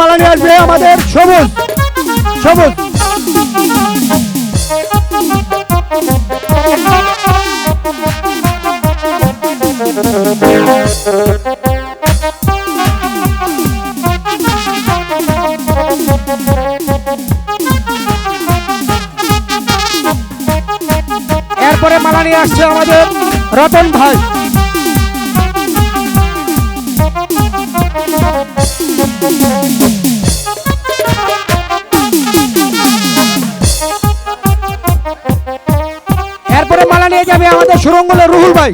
মালা নিয়ে আসবে আমাদের সবুজ সবুজ। এরপরে মালা নিয়ে আসছে আমাদের রতন ভাই। এরপরে মালা নিয়ে যাবে আমাদের সুরঙ্গলের রুহুল ভাই।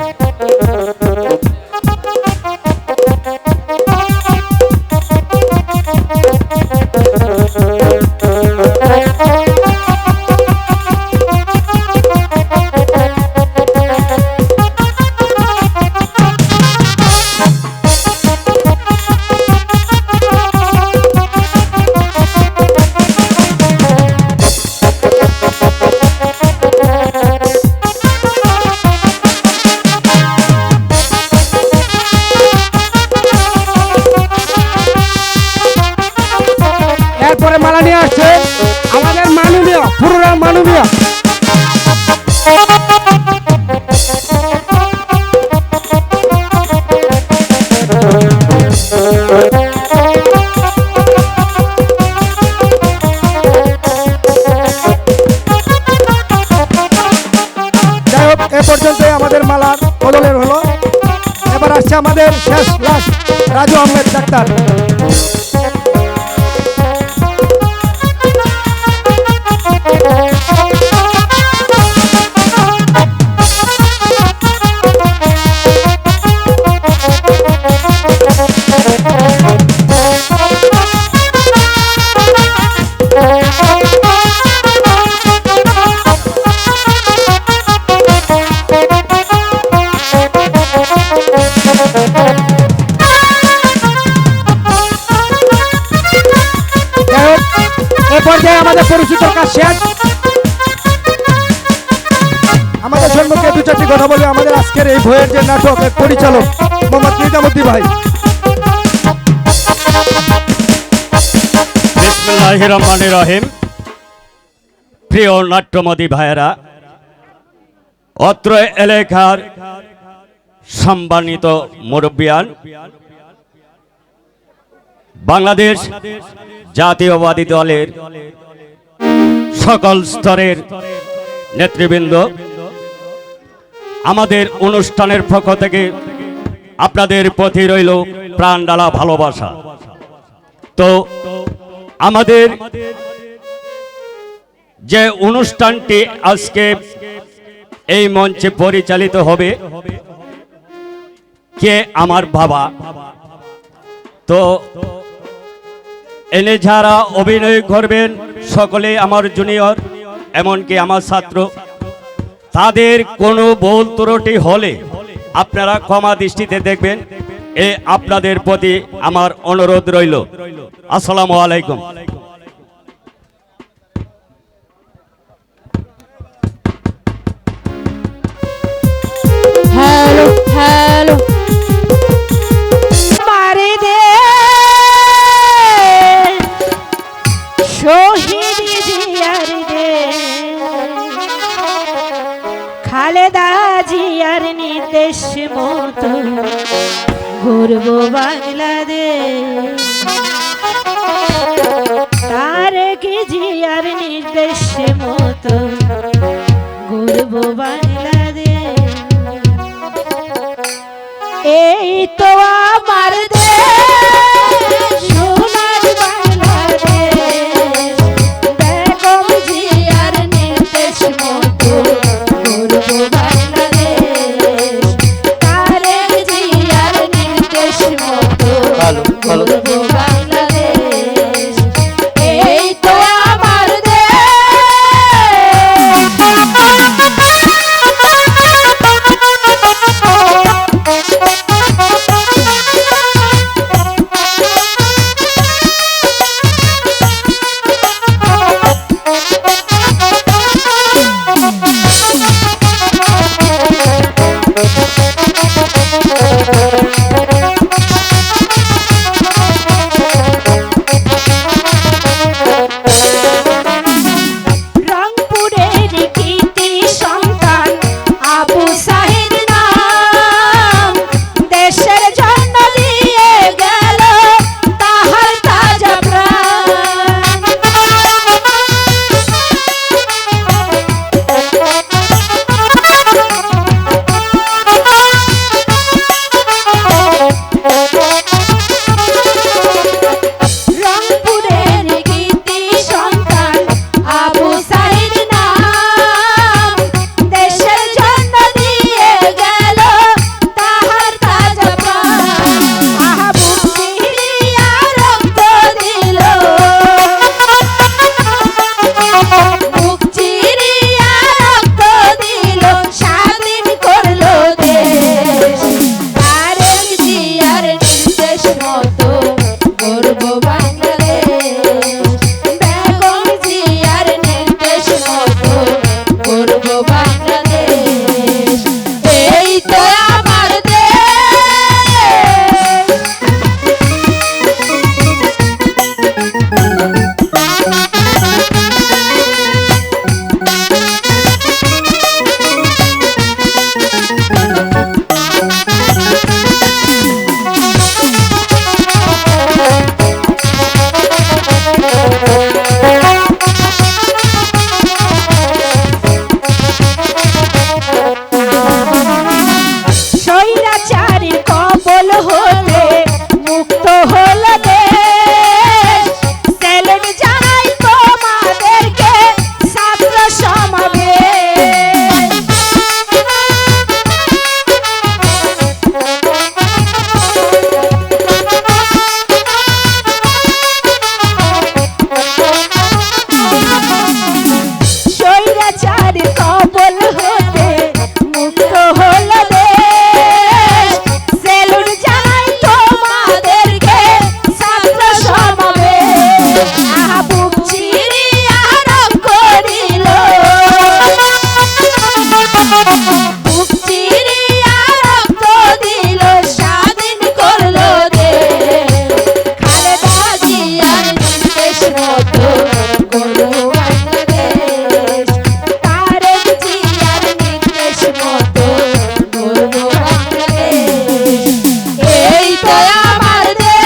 এরপরে মালা নিয়ে আসছে আমাদের মাননীয় পুরোটা মাননীয় যাই হোক এ পর্যন্ত আমাদের মালার বদলের হলো। এবার আসছে আমাদের শেষ লাস্ট রাজু আহমেদ ডাক্তার। আমাদের পরিচিত কাজ শেষ। আমাদের সম্মুখে দু চারটি কথা বলবে আমাদের আজকের এই বইয়ের যে নাটকের পরিচালক মোহাম্মদ নিজামুদ্দিন ভাই। বিসমিল্লাহির রহমানির রহিম। প্রিয় নাট্যমদী ভাইয়েরা, অত্র এলাকার সম্মানিত মুরব্বিয়ান, বাংলাদেশ জাতীয়বাদী দলের সকল স্তরের নেতৃবৃন্দ, আমাদের অনুষ্ঠানের পক্ষ থেকে আপনাদের প্রতি রইল প্রাণ ডালা ভালোবাসা। তো আমাদের যে অনুষ্ঠানটি আজকে এই মঞ্চে পরিচালিত হবে, কে আমার বাবা, তো এনে যারা অভিনয় করবেন সকলে আমার জুনিয়র, এমনকি আমার ছাত্র। তাদের কোনো ভুল ত্রুটি হলে আপনারা ক্ষমা দৃষ্টিতে দেখবেন, এ আপনাদের প্রতি আমার অনুরোধ রইল। আসসালামু আলাইকুম। হ্যালো হ্যালো মারে দে শহীদ জিয়ার দে খালেদা জিয়ার নির্দেশ মতো গর্ব বাংলাদেশ, তারেক জিয়ার নির্দেশ মতো গর্ব বাংলাদেশ। এই তো আমার দেশ সোনার বাংলাদেশ, বেগম জিয়ার নির্দেশ মতো গর্ব বাংলাদেশ, তারেক জিয়ার নির্দেশ মতো গর্ব বাংলাদেশ। এই তো আমার দেশ হতে মুক্ত হলো দেশ। স্যালুট জানাই তোমাদেরকে ছাত্র সমাবেশ। স্বৈরাচার কবল হতে মুক্ত হলো দেশ। স্যালুট জানাই তোমাদেরকে ছাত্র সমাবেশ। আহা বুক চিরিয়া রক্ত দিল, বুক চিরিয়া রক্ত দিল, স্বাধীন করলো দেশ। খালেদা জিয়ার নির্দেশ মতো গড়ো বাংলাদেশ। তারেক জিয়ার নির্দেশ মতো গড়ো বাংলাদেশ। এই তো আমার দেশ।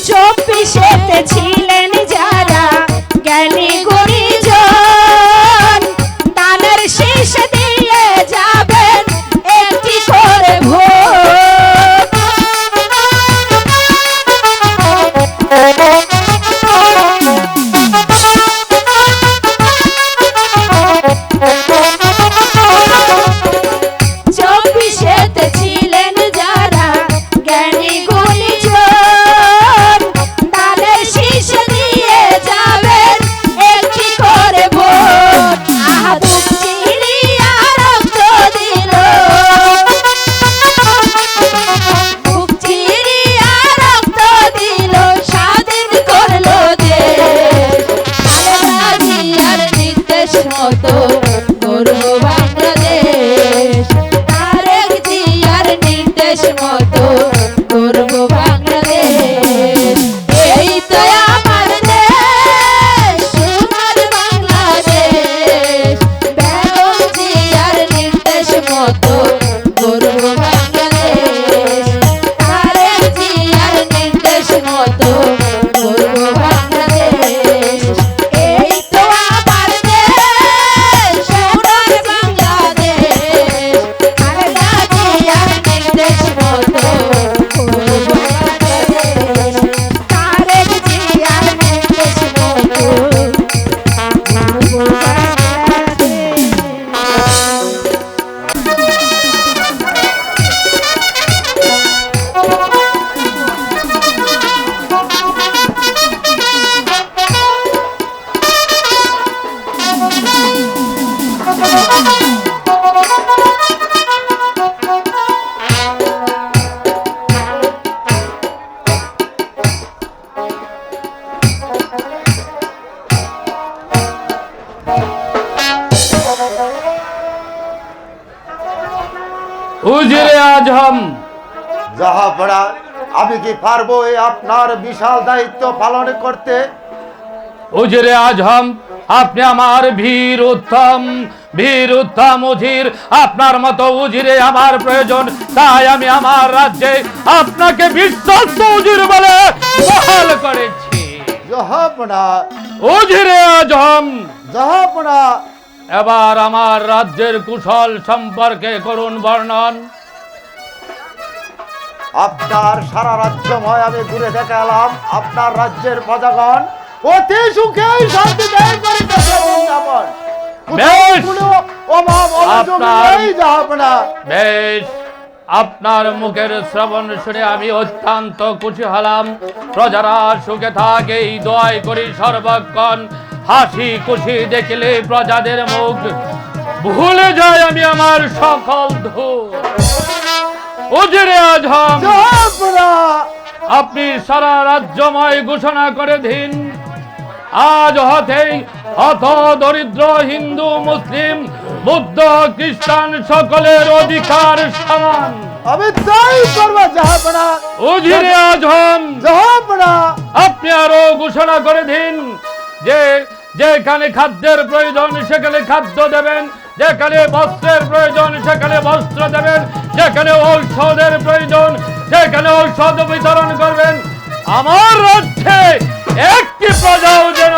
চব্বিশেতে ছিলেন যারা জ্ঞানী গুণীজন, দানের শীষ দিয়ে যাবেন একটি করে ভোট। চব্বিশেতে ছিলেন যারা জ্ঞানী গুণীজন, দানের শীষ দিয়ে যাবেন একটি করে ভোট। আহা বুক চিরিয়া রক্ত দিল, বুক চিরিয়া রক্ত দিল, স্বাধীন করলো দেশ। খালেদা জিয়ার নির্দেশ মতো গড়ো বাংলাদেশ। তারেক জিয়ার নির্দেশ মতো গড়ো বাংলাদেশ। এই তো আমার দেশ, সোনার বাংলাদেশ। বেগম জিয়ার নির্দেশ মতো গড়ো বাংলাদেশ। তারেক জিয়ার নির্দেশ মতো গড়ো বাংলাদেশ। এই তো আমার দেশ, সোনার বাংলাদেশ। খালেদা জিয়ার নির্দেশ মতো গড়ো বাংলাদেশ। তারেক জিয়ার নির্দেশ মতো গড়ো বাংলাদেশ। উজিরে আজম জাহাপড়া, আমি কি পারবো এই আপনার বিশাল দায়িত্ব পালন করতে? উজিরে আজম, আপনি আমার বীর উত্তম উজির। আপনার মতো উজিরে আমার প্রয়োজন, তাই আমি আমার রাজ্যে আপনাকে বিশ্বস্ত উজির বলে বহাল করেছি। জাহাপড়া, উজিরে আজম, জাহাপড়া, এবার আমার রাজ্যের কুশল সম্পর্কে করুন বর্ণন। আপনার সারা রাজ্যময় আমি ঘুরে দেখালাম। আপনার রাজ্যের প্রজাগণ অতি সুখে শান্তিতে করিতেছে জীবনযাপন। কোথাও বেশ। কোনো অভাব অভিযোগ আপনার- নেই জাহাপড়া। বেশ, আপনার মুখের শ্রবণ শুনে আমি অত্যন্ত খুশি হলাম। প্রজারা সুখে থাকে এই দোয়াই করি সর্বক্ষণ। হাসি খুশি দেখলে প্রজাদের মুখ ভুলে যায় আমি আমার সকল ধূপ। উজিরে আজম, জাহাপড়া, আপনি সারা রাজ্যময় ঘোষণা করে দিন, আজ হতেই হত দরিদ্র হিন্দু মুসলিম বৌদ্ধ খ্রিস্টান সকলের অধিকার সমান। আমি তাই করবো জাহাপনা। উজিরে আজম, জাহাপনা, আপনি আরো ঘোষণা করে দিন যে যেখানে খাদ্যের প্রয়োজন সেখানে খাদ্য দেবেন, যেখানে বস্ত্রের প্রয়োজন সেখানে বস্ত্র দেবেন, যেখানে ঔষধের প্রয়োজন সেখানে ঔষধ বিতরণ করবেন। আমার রাজ্যে একটি প্রজাও যেন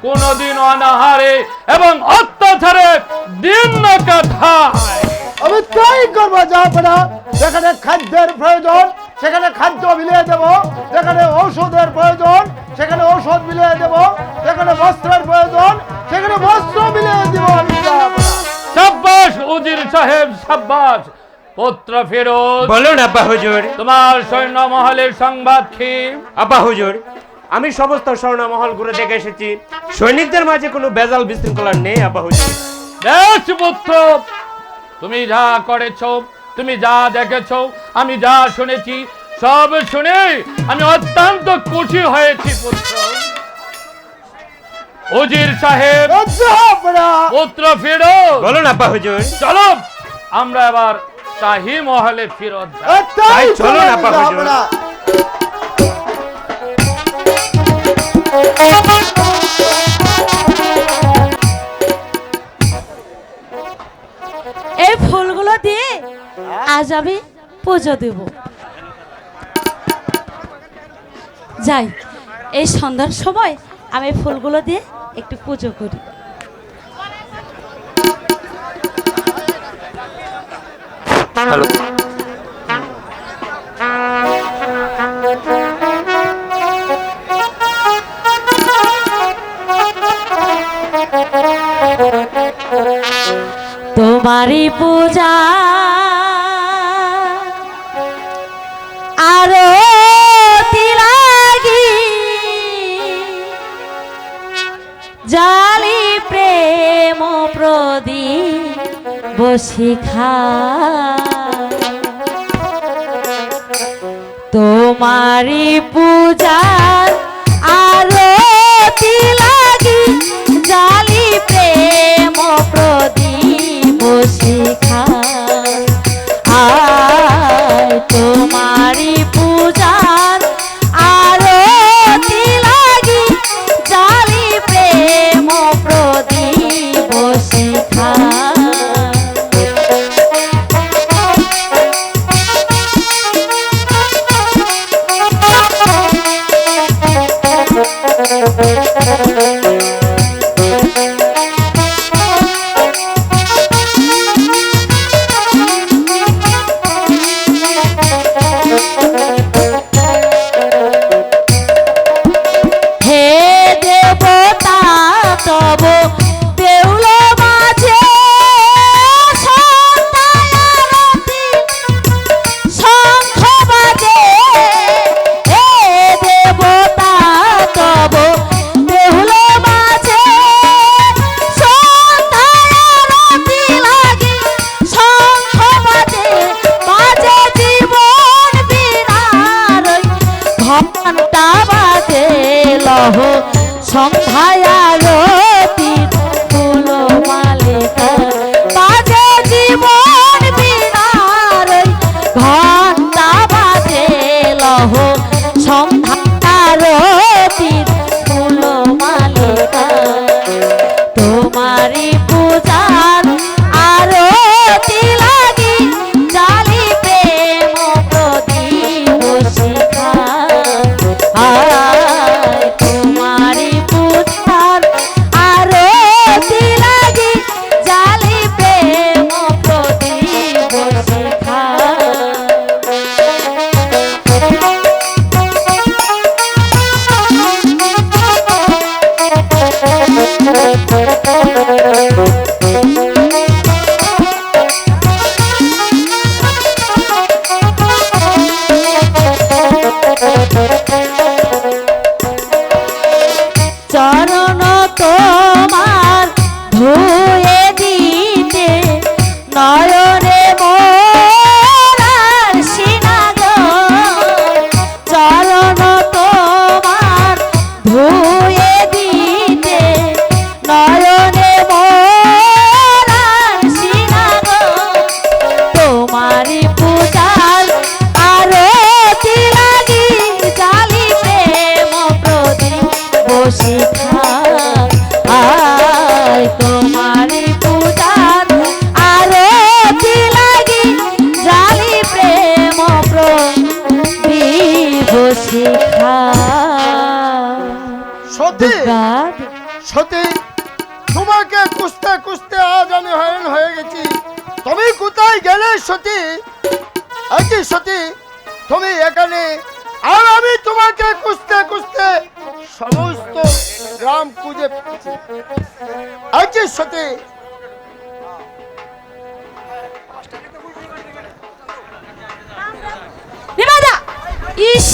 কোনদিন অনাহারে এবং অত্যাচারে দিন না কাটায়। আমি তাই করবো জাহাপনা। যেখানে খাদ্যের প্রয়োজন সেখানে খাদ্য মিলিয়ে দেব, যেখানে ঔষধের প্রয়োজন সেখানে ঔষধ মিলিয়ে দেব, যেখানে বস্ত্রের প্রয়োজন সেখানে বস্ত্র মিলিয়ে দেব আমি জাহাপনা। সাব্বাস উজির সাহেব, সাব্বাস। পুত্র ফিরোজ, বলুন আব্বা হুজুর। তোমার সৈন্য মহলের সংবাদ কি? আব্বা হুজুর, আমি সমস্ত স্বর্ণমহল ঘুরে দেখে এসেছি, সৈনিকদের মাঝে কোনো বেজাল বিশৃঙ্খলা নেই আব্বা হুজুর। বেশ পুত্র, তুমি যা করেছো, তুমি যা দেখেছো, আমি যা শুনেছি, সব শুনে আমি অত্যন্ত খুশি হয়েছি পুত্র। উজির সাহেব, জাহাপনা, পুত্র ফিরোজ, বলুন আব্বা হুজুর। চলো আমরা এবার শাহী মহলে ফিরত যাই। তাই চলুন চলুন আব্বা হুজুর। জাহাপনা। এই ফুলগুলো দিয়ে আজ আমি পুজো দেব। যাই, এই সন্ধ্যার সময় আমি ফুলগুলো দিয়ে একটু পুজো করি। তোমারই পূজা আরতি লাগি, জালি প্রেম প্রদীপ বসিখা। তোমারই পূজার আরতি লাগি, জালি প্রেম প্রদীপ শিখা। আয় তোমারই পূজার আরতি লাগি, জালি প্রেম প্রদীপ শিখা। হে দেবতা তব দেউল মাঝে সন্ধ্যারতি শঙ্খ বাজে। হে দেবতা তব দেউল মাঝে সন্ধ্যারতি লাগি, শঙ্খ বাজে বাজে জীবন বিনার ঘণ্টা বাজে লহ সন্ধ্যারতি ফুল মালিকা। বাজে জীবন বিনার ঘণ্টা বাজে লহ সন্ধ্যারতি ফুল মালিকা। তোমারই পূজার আরতি লাগি, জালি প্রেম প্রদীপ শিখা। আয় তোমারই পূজার আরতি লাগি, জালি প্রেম প্রদীপ শিখা। চরণ তোমার ধুয়ে দিতে নয়নে মোরার সিনাগ। চরণ তোমার ধুয়ে দিতে নয়নে মোরার সিনাগ। তোমারি শিখা আয় তোমারি পূজার আরতি লাগি জালি প্রেম প্রদীপ শিখা সতী গাদ সতী তোমাকে খুঁজতে খুঁজতে আজ আমি হয়রান হয়ে গেছি। তুমি কোথায় গেলে সতী? আজকে সতী তুমি এখানে, আর আমি তোমাকে খুঁজতে খুঁজতে সমস্ত গ্রাম খুঁজে পেয়েছি। আজকে সতী নিমাদা ইস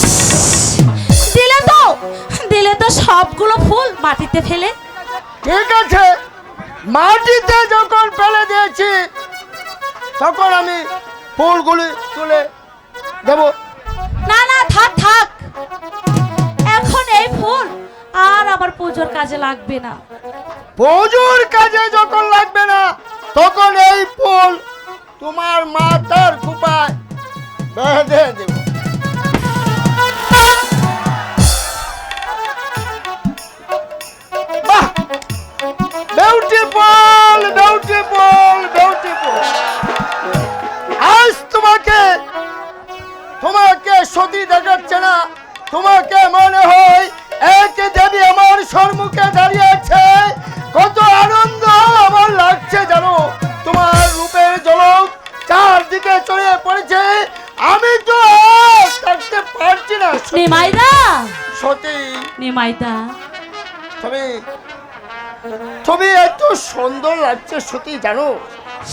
দিলে তো সবগুলো ফুল মাটিতে ফেলে। ঠিক আছে, মাটিতে যখন ফেলে দিয়েছি তখন আমি ফুলগুলি তুলে দেব। না না থাক থাক, এখন এই ফুল আর আমার পুজোর কাজে লাগবে না। পুজোর কাজে যখন লাগবে না তখন এই ফুল তোমার মাথার কুপায় বেঁধে দেব। বাহ, বিউটিফুল বিউটিফুল বিউটিফুল। আজ তোমাকে সতী দেখাচ্ছে না, তোমাকে মনে হয় এক দেবী আমার সম্মুখে দাঁড়িয়েছে। কত আনন্দ আমার লাগছে জানো, তোমার রূপের ঝলক চারদিকে ছড়িয়ে পড়েছে। আমি তো আর থাকতে পারছি না নিমাইদা সতী। নিমাইদা তুমি তুমি এত সুন্দর লাগছে সতী জানো।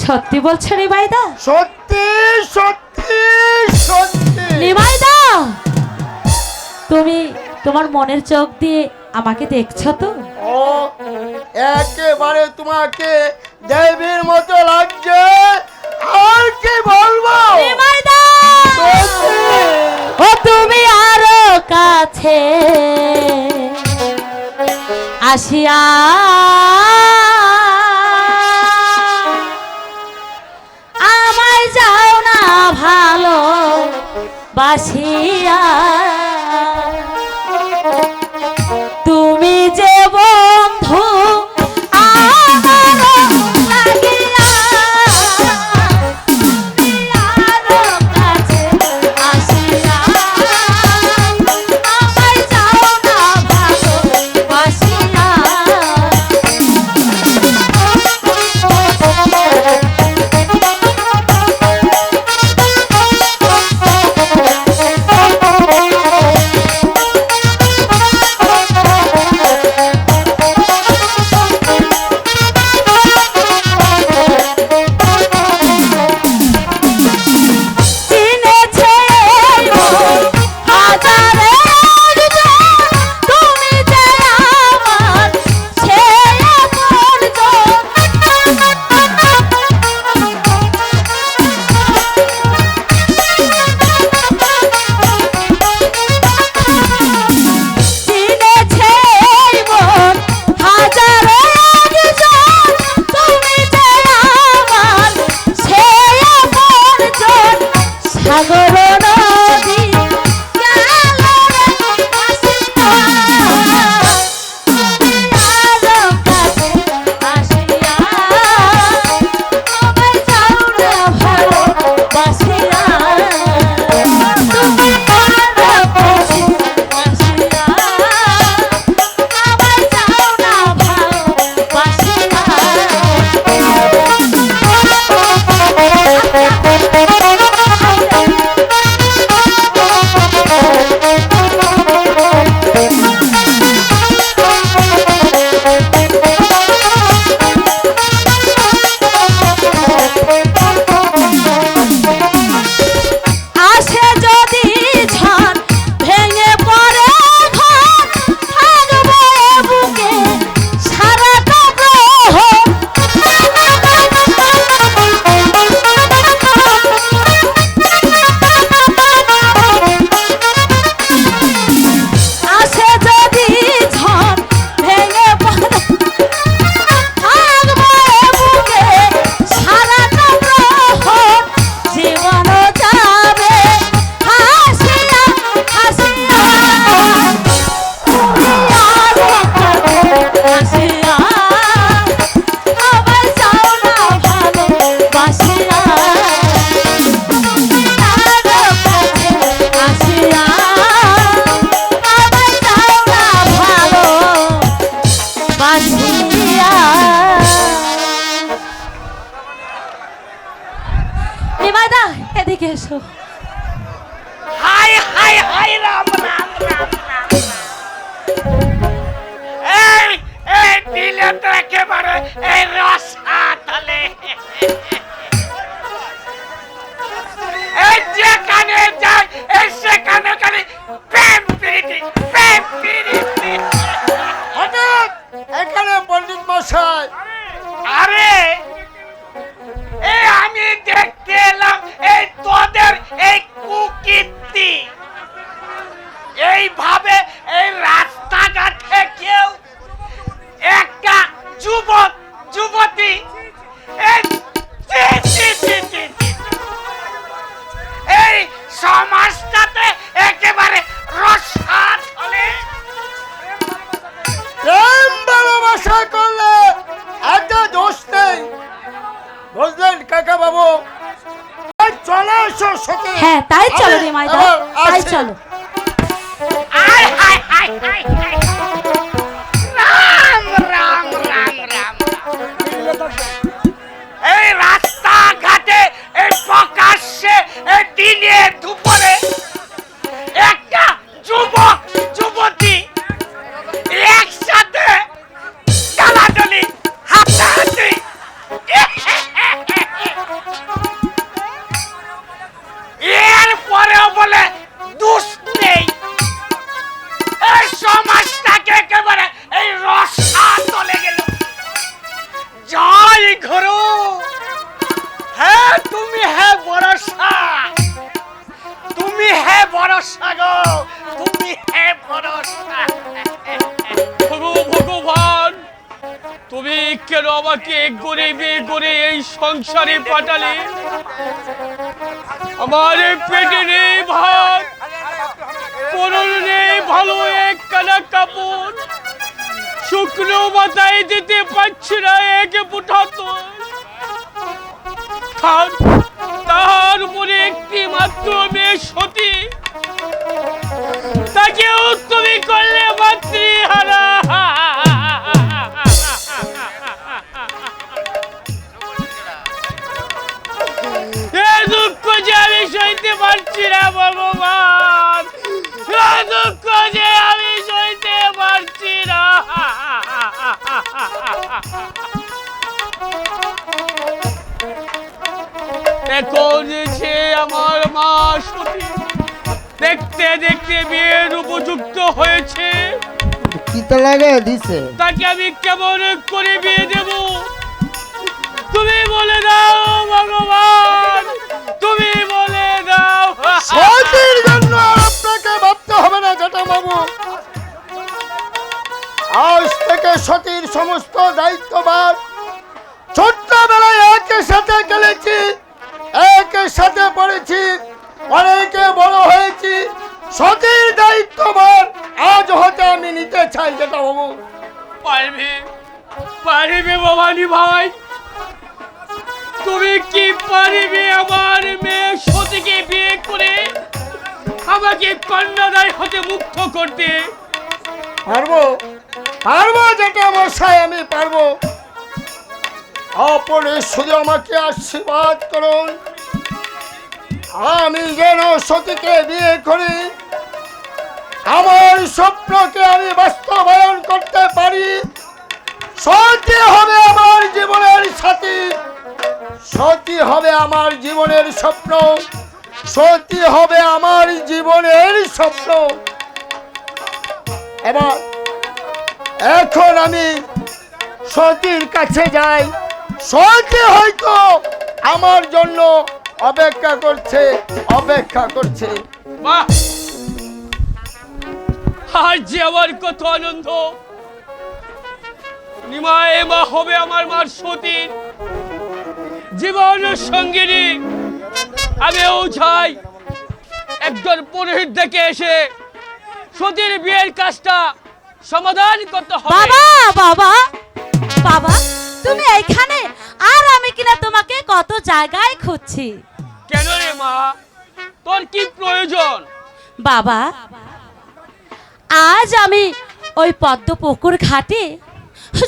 সত্যি বলছো নিমাইদা? সত্যি সত্যি সত্যি। নিমাইদা তুমি তোমার মনের চোখ দিয়ে আমাকে দেখছো তো? ও একেবারে তোমাকে দেবীর মতো লাগছে, আর কি বলবো। নিমাইদা সত্যি। ও তুমি আরো কাছে আসিয়া আমায় যাও না ভালো বাসিয়া, তুমি যে বন্ধু আমার লাগিয়া, তুমি আরো কাছে আসিয়া আমায় যাও না ভালো বাসিয়া। মশাই। আরে এই আমি দেখতে এলাম এই তোদের এই কুকীর্তি, এইভাবে এই রাস্তাঘাটে কেউ একটা যুবক যুবতী এই ছি, ছি, ছি, ছি, ছি। এই সমাজটাতে একেবারে রসাত হলে প্রেম ভালোবাসা করলে একটা দোষ নেই, বুঝলেন কাকা বাবু? চলে এসো সাথে। হ্যাঁ তাই চলো রে মাইদা, তাই চলো। আয় হায় হায় হায় হায়। রাম রাম রাম রাম। এই রাস্তাঘাটে এই প্রকাশ্যে এই দিনে দুপুরে একটা যুবক যুবতী একসাথে গালাগালি হাতাহাতি, এরপরেও বলে দোষ নেই। এই সমাজটাকে একেবারে এই রসা চলে গেল। জয় গুরু, হ্যাঁ তুমি হ্যাঁ ভরসা, তুমি হ্যাঁ ভরসা গো, তুমি হ্যাঁ ভরসা। ভগবান, তুমি কেন আমাকে গরিবে গড়ে এই সংসারে পাঠালে? আমার পেটে নেই ভাত, পরনে নেই ভালো একখানা কাপড়, শুকনো মাথায় দিতে পারছি না এক মুঠা তোল। তার উপরে একটি মাত্র মেয়ে সতী, তাকেও তুমি করলে মাতৃহারা। এই দুঃখ যে আমি সইতে পারছি না ভগবান, এই দুঃখ যে আমি সইতে পারছি না। এখন যে আমার মা সতী দেখতে দেখতে বিয়ের উপযুক্ত হয়েছে, কি তো লাগে দিছে? তাকে আমি কেমন করে বিয়ে দেব? তুমি বলে দাও ভগবান, তুমি বলে দাও। সতীর জন্য আপনাকে ভাবতে হবে না জেঠা বাবু। আজ থেকে সতীর সমস্ত দায়িত্বভার, ছোট্টবেলায় একের সাথে খেলেছি, একের সাথে পড়েছি, অনেকে বড় হয়েছি, সতীর দায়িত্বভার আজ হতে আমি নিতে চাই জেঠা বাবু। পারবে পারবে ভবানী ভাই, তুমি কি পারবে আমার মেয়ে সতীকে বিয়ে করে আমাকে কন্যাদায় হতে মুক্ত করতে? পারবো, পারবো জেঠা মশাই, আমি পারবো। আপনি শুধু আমাকে আশীর্বাদ করুন, আমি যেন সতীকে বিয়ে করি, আমার স্বপ্নকে আমি বাস্তবায়ন করতে পারি। সতী হবে আমার জীবনের সাথী, সতী হবে আমার জীবনের স্বপ্ন, সতী হবে আমার জীবনের স্বপ্ন। এবার এখন আমি সতীর কাছে যাই, সতী হয়তো আমার জন্য অপেক্ষা করছে, অপেক্ষা করছে। বাহ, আজ যে আমার কত আনন্দ! নিমায় মা হবে আমার মার সতীর জীবন সঙ্গিনী। আমিও চাই একজন পুরোহিত দেখে এসে সতীর বিয়ের কাজটা সমাধান করতে হবে। বাবা বাবা বাবা, তুমি এইখানে? আর আমি কিনা তোমাকে কত জায়গায় খুঁজছি। কেন রে মা, তোর কি প্রয়োজন? বাবা, আজ আমি ওই পদ্ম পুকুর ঘাটে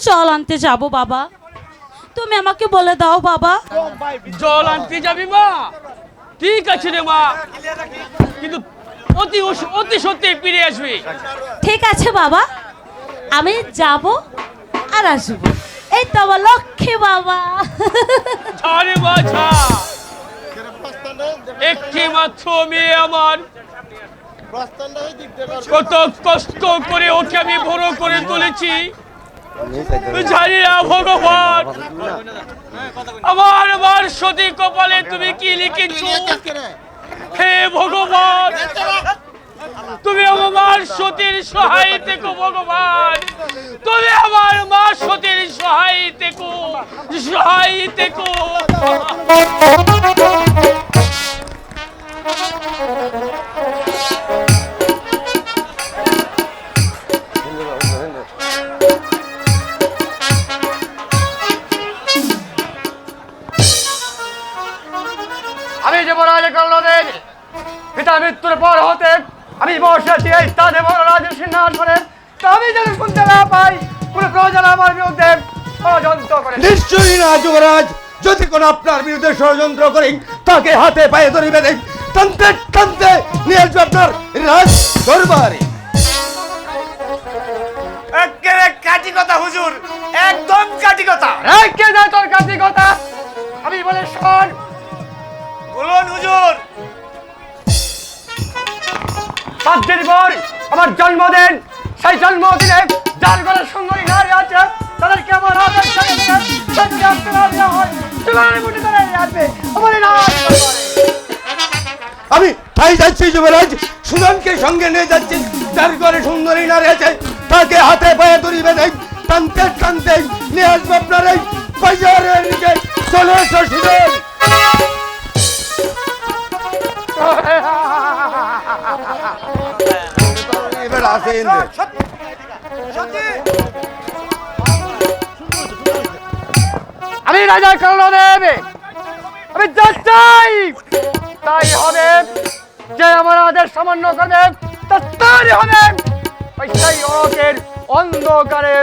জল আনতে যাব বাবা, তুমি আমাকে বলে দাও বাবা। জল আনতে যাবি মা? ঠিক আছে রে মা, কিন্তু অতি সত্যি ফিরে আসবি। ঠিক আছে বাবা, আমি যাব আর আসবো। এই তো আমার লক্ষ্মী বাবা। ঝাড়ে মা ঝা, একটি মাত্র মেয়ে আমার, কত কষ্ট করে ওকে আমি বড় করে তুলেছি। জানি না ভগবান, আমার মার সতী কপালে তুমি কি লিখেছো? হে ভগবান, তুমি আমার মার সতীর সহায় থেকো ভগবান, তুমি আমার মা সতীর সহায় থেকো, সহায় থেকো। আমি যুবরাজ কর্ণদেব, পিতা মৃত্যুর পর হতে আমি বসেছি এই স্থানে বড়রাজের সিংহাসনে। আমি যেন শুনতে না পাই কোন প্রয়োজন আমার বিরুদ্ধে ষড়যন্ত্র করে। নিশ্চয়ই না যুবরাজ, যদি কোনো আপনার বিরুদ্ধে ষড়যন্ত্র করি তাকে হাতে পায়ে ধরে বেঁধে টানতে টানতে নিয়ে আসবে আপনার রাজ দরবারে। একেবারে কাটি কথা হুজুর, একদম কাটি কথা। এই কে যায় তোর কাছে কথা? আমি বলে শোন, বলুন হুজুর। 7 দিন পর আমার জন্মদিন, সেই জন্মদিনে যার ঘরে সুন্দরী নারী আছে তাদেরকে আমার হাতের সাথে আমি তাই যাচ্ছি যুবরাজ, সুদানকে সঙ্গে নিয়ে যাচ্ছি। যার ঘরে সুন্দরী নারী আছে তাকে হাতে পায়ে দড়ি বেঁধে টানতে টানতে নিয়ে আসবে আপনার এই বাজারের দিকে। চলে এসো সুদান। এবার আসেন। আমি রাজা কর্ণদেব, আমি চাই তাই হবে, যে আমার আদেশ সামান্য করবে তাই হবে। ওই সেই অন্ধকারে